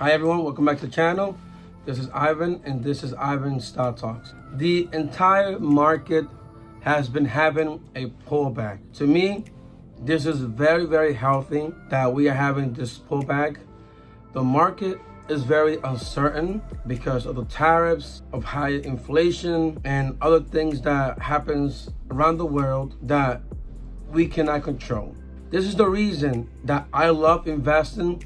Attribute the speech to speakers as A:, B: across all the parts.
A: Hi everyone, welcome back to the channel. This is Ivan and this is Ivan Stock Talks. The entire market has been having a pullback. To me, this is very healthy that we are having this pullback. The market is very uncertain because of the tariffs, of high inflation, and other things that happens around the world that we cannot control. This is the reason that I love investing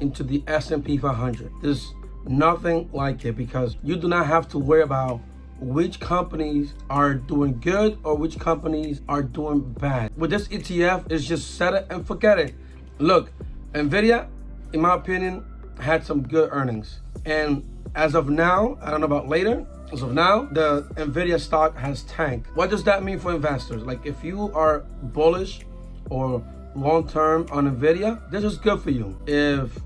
A: into the S&P 500. There's nothing like it because you do not have to worry about which companies are doing good or which companies are doing bad. With this ETF, it's just set it and forget it. Look, Nvidia, in my opinion, had some good earnings. And as of now, I don't know about later, as of now, the Nvidia stock has tanked. What does that mean for investors? Like if you are bullish or long-term on Nvidia, this is good for you. If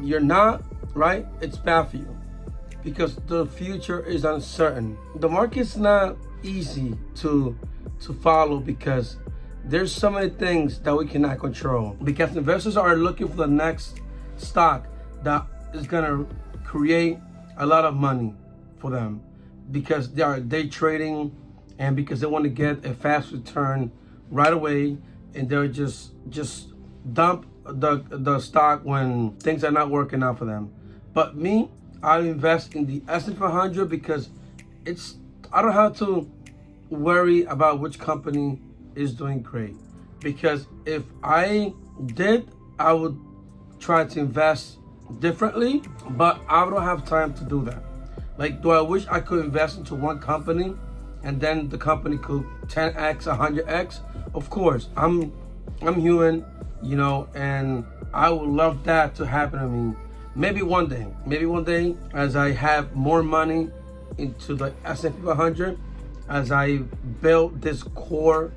A: you're not, right, it's bad for you because the future is uncertain. The market's not easy to follow because there's so many things that we cannot control. Because investors are looking for the next stock that is gonna create a lot of money for them because they are day trading and because they want to get a fast return right away, and they're just dump the stock when things are not working out for them. But me, I invest in the S&P 500 because I don't have to worry about which company is doing great. Because if I did, I would try to invest differently, but I don't have time to do that. Like, do I wish I could invest into one company and then the company could 10x, 100x? Of course, I'm human, you know, and I would love that to happen to me. Maybe one day, as I have more money into the S&P 500, as I build this core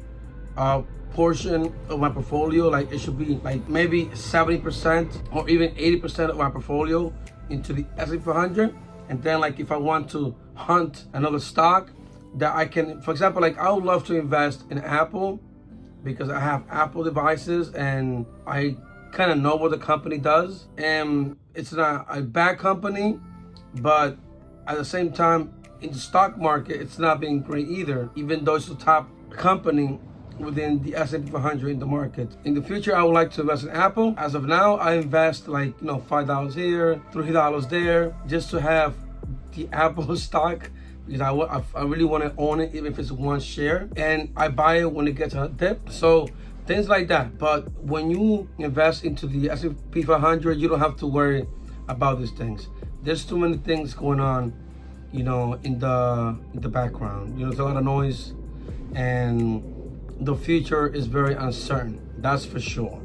A: portion of my portfolio, like it should be like maybe 70% or even 80% of my portfolio into the S&P 500. And then like if I want to hunt another stock that I can, for example, like I would love to invest in Apple because I have Apple devices and I kind of know what the company does. And it's not a bad company, but at the same time, in the stock market, it's not being great either, even though it's the top company within the S&P 500 in the market. In the future, I would like to invest in Apple. As of now, I invest like, you know, $5 here, $3 there, just to have the Apple stock because I really want to own it, even if it's one share, and I buy it when it gets a dip. So things like that. But when you invest into the S&P 500, you don't have to worry about these things. There's too many things going on, you know, in the background. You know, there's a lot of noise, and the future is very uncertain. That's for sure,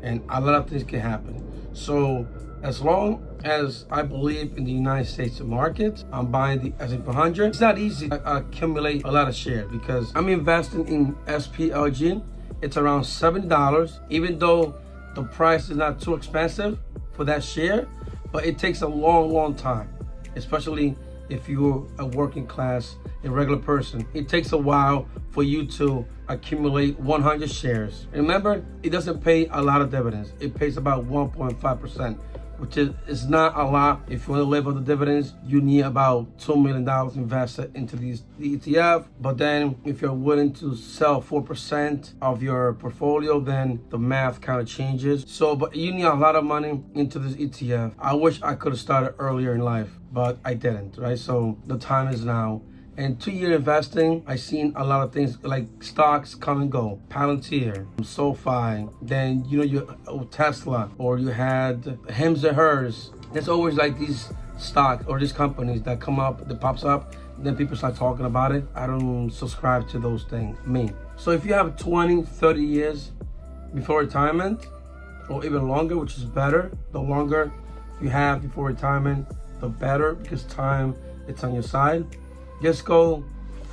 A: and a lot of things can happen. So as long as I believe in the United States market, I'm buying the S&P 500. It's not easy to accumulate a lot of shares because I'm investing in Splg. It's around $70, even though the price is not too expensive for that share, but it takes a long time, especially if you're a working class, a regular person. It takes a while for you to accumulate 100 shares. Remember, it doesn't pay a lot of dividends. It pays about 1.5%, which is not a lot. If you want to live on the dividends, you need about $2 million invested into the ETF. But then if you're willing to sell 4% of your portfolio, then the math kind of changes. So, but you need a lot of money into this ETF. I wish I could have started earlier in life, but I didn't, right? So the time is now. And 2-year investing, I've seen a lot of things like stocks come and go. Palantir, SoFi, then you know you Tesla, or you had Hims and Hers. There's always like these stocks or these companies that come up, that pops up, then people start talking about it. I don't subscribe to those things, me. So if you have 20, 30 years before retirement, or even longer, which is better, the longer you have before retirement, the better, because time, it's on your side. Just go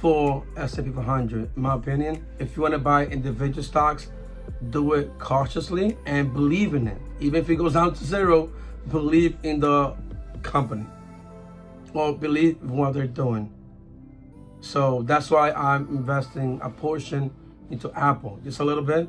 A: for S&P 500, in my opinion. If you want to buy individual stocks, do it cautiously and believe in it. Even if it goes down to zero, believe in the company or believe in what they're doing. So that's why I'm investing a portion into Apple, just a little bit,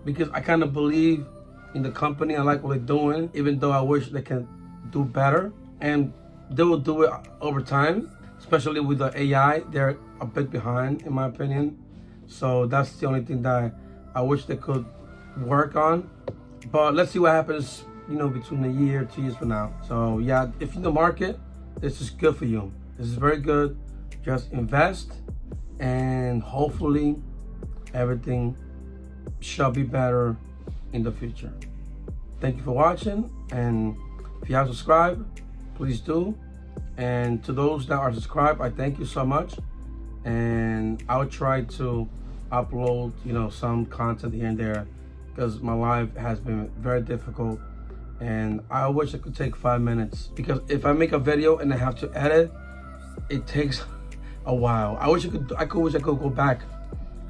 A: because I kind of believe in the company. I like what they're doing, even though I wish they can do better, and they will do it over time, especially with the AI. They're a bit behind, in my opinion. So that's the only thing that I wish they could work on. But let's see what happens, between a year, 2 years from now. So yeah, if you're in the market, this is good for you. This is very good. Just invest, and hopefully everything shall be better in the future. Thank you for watching, and if you haven't subscribed, please do. And to those that are subscribed, I thank you so much. And I'll try to upload, some content here and there, because my life has been very difficult. And I wish I could take 5 minutes, because if I make a video and I have to edit, it takes a while. I wish I could go back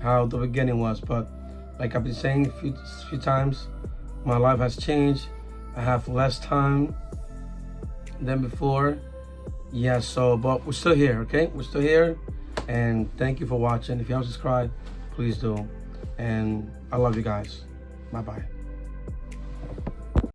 A: how the beginning was, but like I've been saying a few times, my life has changed. I have less time than before. Yeah, but we're still here, okay? We're still here, and thank you for watching. If you haven't subscribed, please do. And I love you guys. Bye-bye.